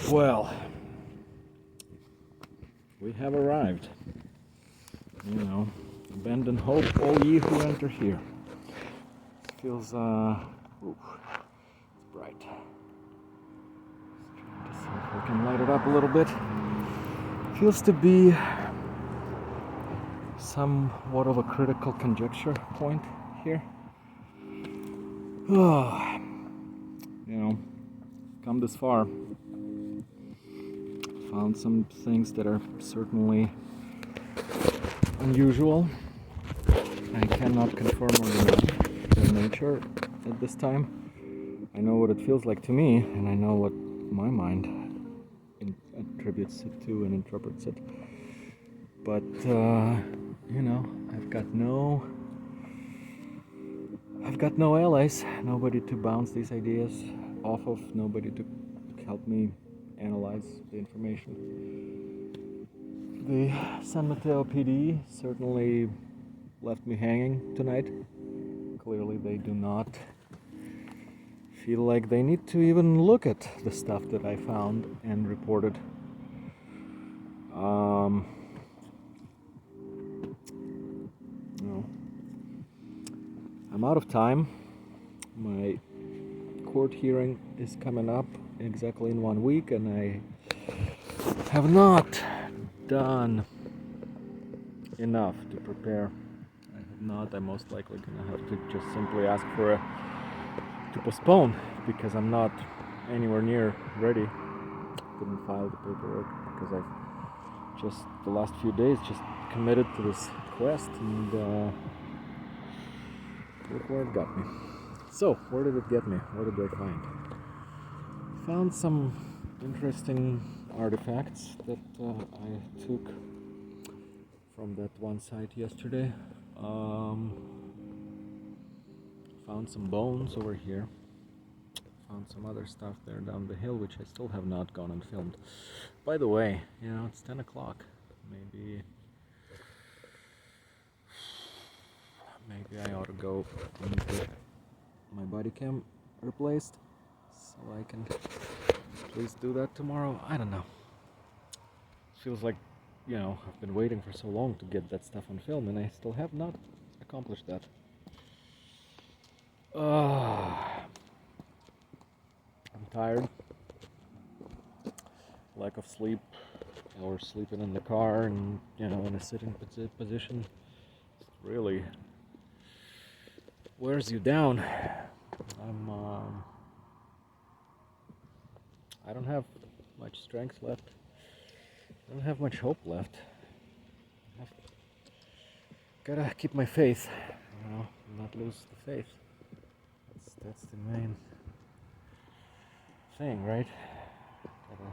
Well, we have arrived. Abandon hope, all ye who enter here. It feels, it's bright. Let's try to see if we can light it up a little bit. Feels to be somewhat of a critical conjecture point here. Come this far. Found some things that are certainly unusual. I cannot confirm or deny their nature at this time. I know what it feels like to me, and I know what my mind attributes it to and interprets it. But, I've got no allies, nobody to bounce these ideas off of, nobody to help me analyze the information. The San Mateo PD certainly left me hanging tonight. Clearly they do not feel like they need to even look at the stuff that I found and reported. I'm out of time. My court hearing is coming up exactly in 1 week, and I have not done enough to prepare. I have not. I'm most likely gonna have to just simply ask to postpone, because I'm not anywhere near ready. Couldn't file the paperwork because I've just the last few days just committed to this quest, and look where it got me. So, where did it get me? What did I find? Found some interesting artifacts that I took from that one site yesterday. Found some bones over here. Found some other stuff there down the hill, which I still have not gone and filmed. By the way, it's 10 o'clock. Maybe I ought to go and get my body cam replaced, so I can please do that tomorrow. I don't know. Feels like, I've been waiting for so long to get that stuff on film, and I still have not accomplished that. I'm tired. Lack of sleep, or sleeping in the car and, in a sitting position. It really wears you down. I don't have much strength left. I don't have much hope left. Gotta keep my faith, not lose the faith. That's the main thing, right? Gotta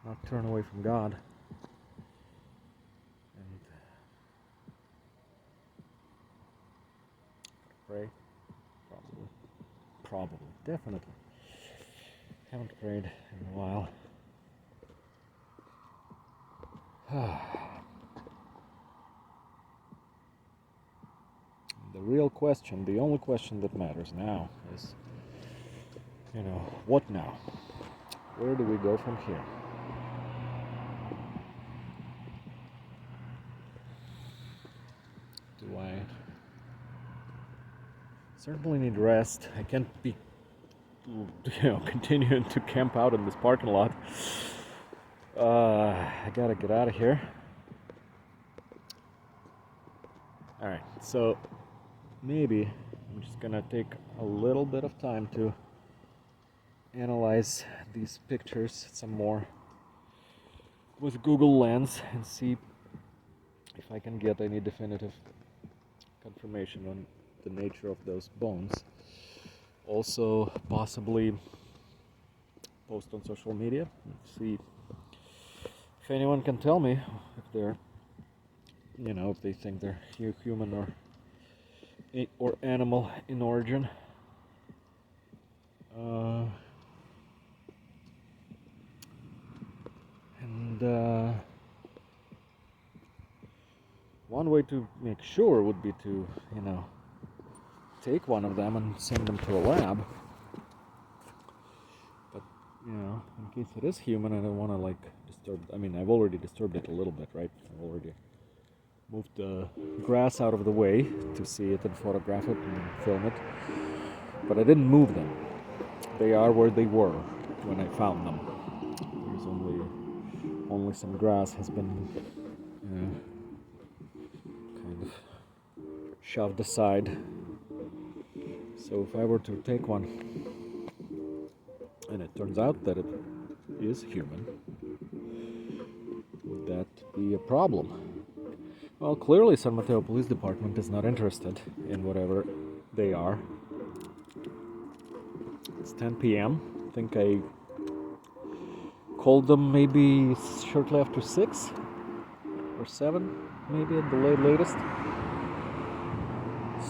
not turn away from God. And pray. Probably. Definitely. Haven't prayed in a while. The real question, the only question that matters now is, what now? Where do we go from here? Do I certainly need rest? I can't be, continuing to camp out in this parking lot. I gotta get out of here. Alright, so maybe I'm just gonna take a little bit of time to analyze these pictures some more with Google Lens and see if I can get any definitive confirmation on the nature of those bones. Also, possibly post on social media and see if anyone can tell me if they're, if they think they're human or animal in origin. One way to make sure would be to, take one of them and send them to a lab in case it is human, I don't want to like disturb. I mean, I've already disturbed it a little bit, right? I've already moved the grass out of the way to see it and photograph it and film it, but I didn't move them. They are where they were when I found them. There's only some grass has been, kind of shoved aside. So if I were to take one, and it turns out that it is human, would that be a problem? Well, clearly San Mateo Police Department is not interested in whatever they are. It's 10 p.m. I think I called them maybe shortly after 6 or 7, maybe at the latest.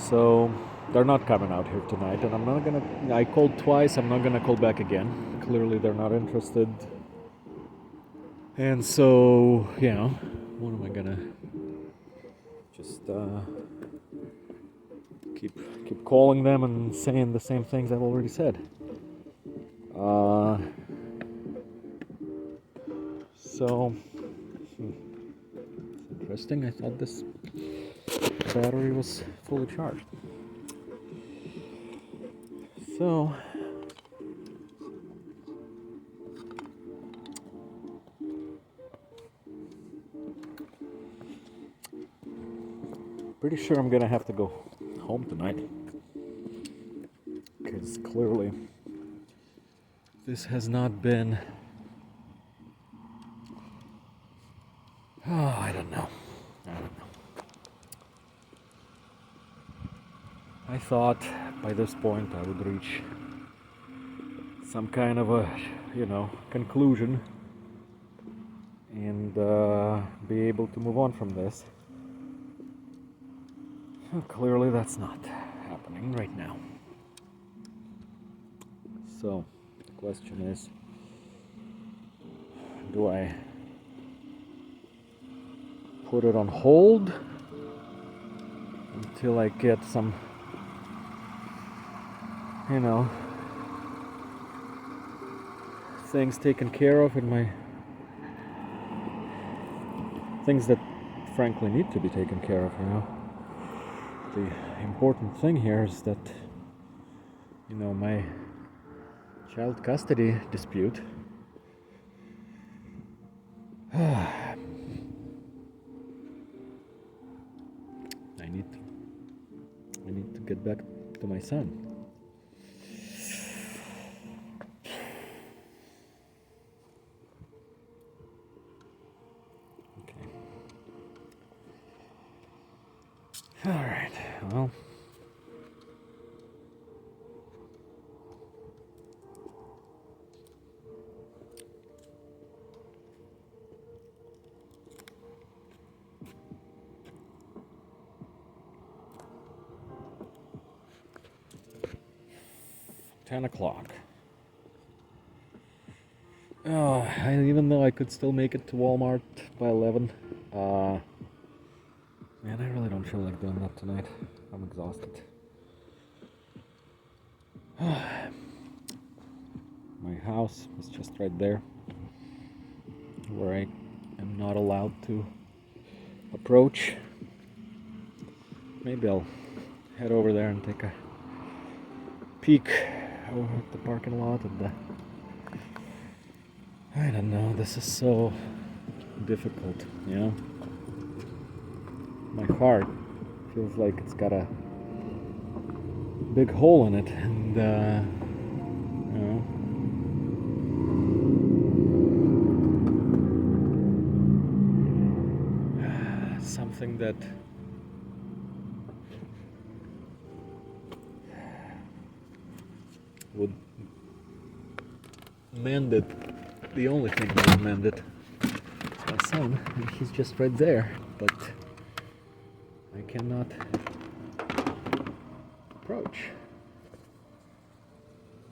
So they're not coming out here tonight, and I'm not gonna. I called twice. I'm not gonna call back again. Clearly, they're not interested. And so, what am I gonna just keep calling them and saying the same things I've already said? So it's interesting. I thought this battery was fully charged. So pretty sure I'm gonna have to go home tonight, because clearly this has not been, I don't know. I thought by this point I would reach some kind of a, conclusion and be able to move on from this. Clearly that's not happening right now. So the question is, do I put it on hold until I get some, things taken care of in my things that frankly need to be taken care of, The important thing here is that, my child custody dispute I need to get back to my son. All right, well, $10. Even though I could still make it to Walmart by 11, man, I really don't feel like doing that tonight. I'm exhausted. My house is just right there, where I am not allowed to approach. Maybe I'll head over there and take a peek over at the parking lot and I don't know, this is so difficult, My heart feels like it's got a big hole in it, and something that would mend it. The only thing that would mend it is my son, and he's just right there, but I cannot approach.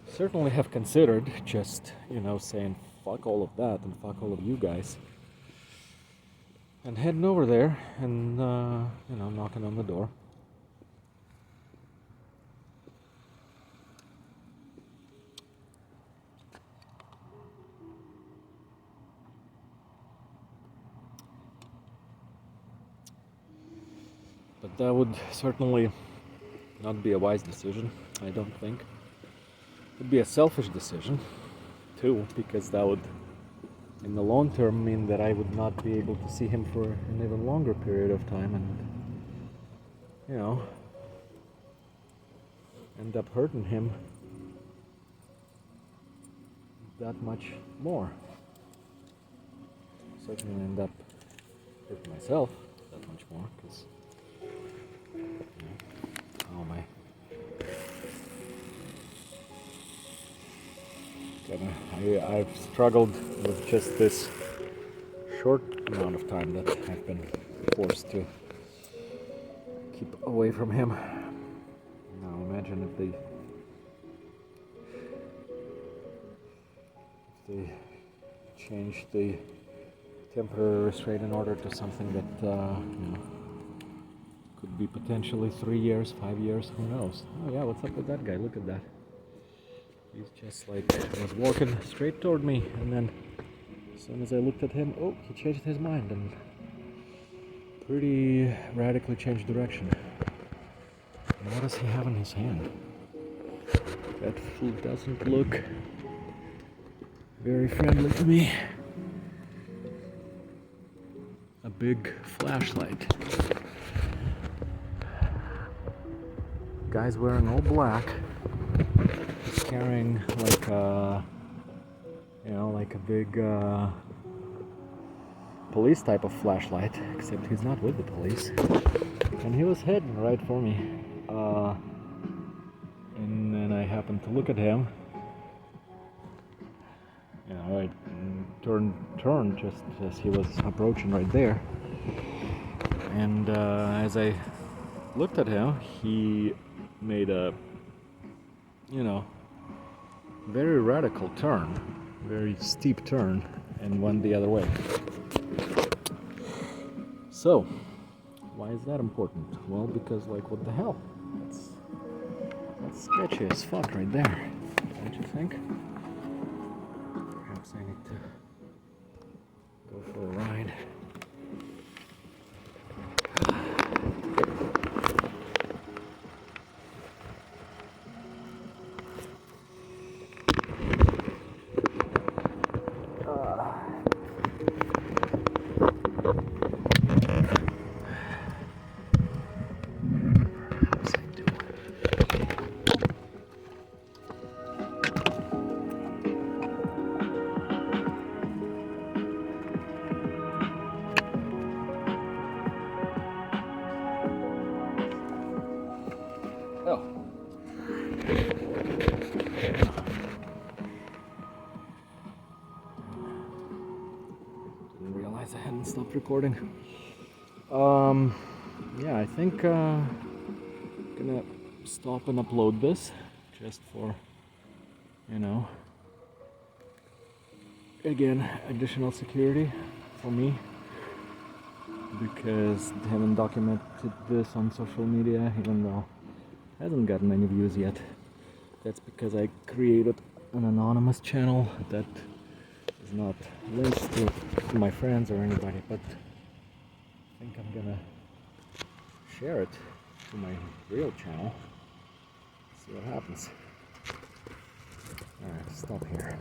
Certainly have considered just, saying fuck all of that and fuck all of you guys and heading over there and, knocking on the door. that would certainly not be a wise decision, I don't think. It would be a selfish decision, too, because that would, in the long term, mean that I would not be able to see him for an even longer period of time and, you know, end up hurting him that much more. Certainly end up hurting myself that much more, because, how am I I've struggled with just this short amount of time that I've been forced to keep away from him. Now imagine if they change the temporary restraining order to something that could be potentially 3 years, 5 years, who knows? Oh yeah, what's up with that guy? Look at that. He's just like was walking straight toward me, and then as soon as I looked at him, oh, he changed his mind and pretty radically changed direction. And what does he have in his hand? That fool doesn't look very friendly to me. A big flashlight. Guy's wearing all black. He's carrying like a, like a big police type of flashlight, except he's not with the police. And he was heading right for me. And then I happened to look at him. I turned just as he was approaching right there. And as I looked at him, he made a, very radical turn, very steep turn, and went the other way. So, why is that important? Well, because, like, what the hell? That's sketchy as fuck right there, don't you think? Perhaps I need to go for a ride. Oh. Didn't realize I hadn't stopped recording. Yeah, I think gonna stop and upload this just for, again, additional security for me, because I haven't documented this on social media, even though it hasn't gotten any views yet. That's because I created an anonymous channel that is not linked to my friends or anybody, but I think I'm gonna share it to my real channel, see what happens. Alright, stop here.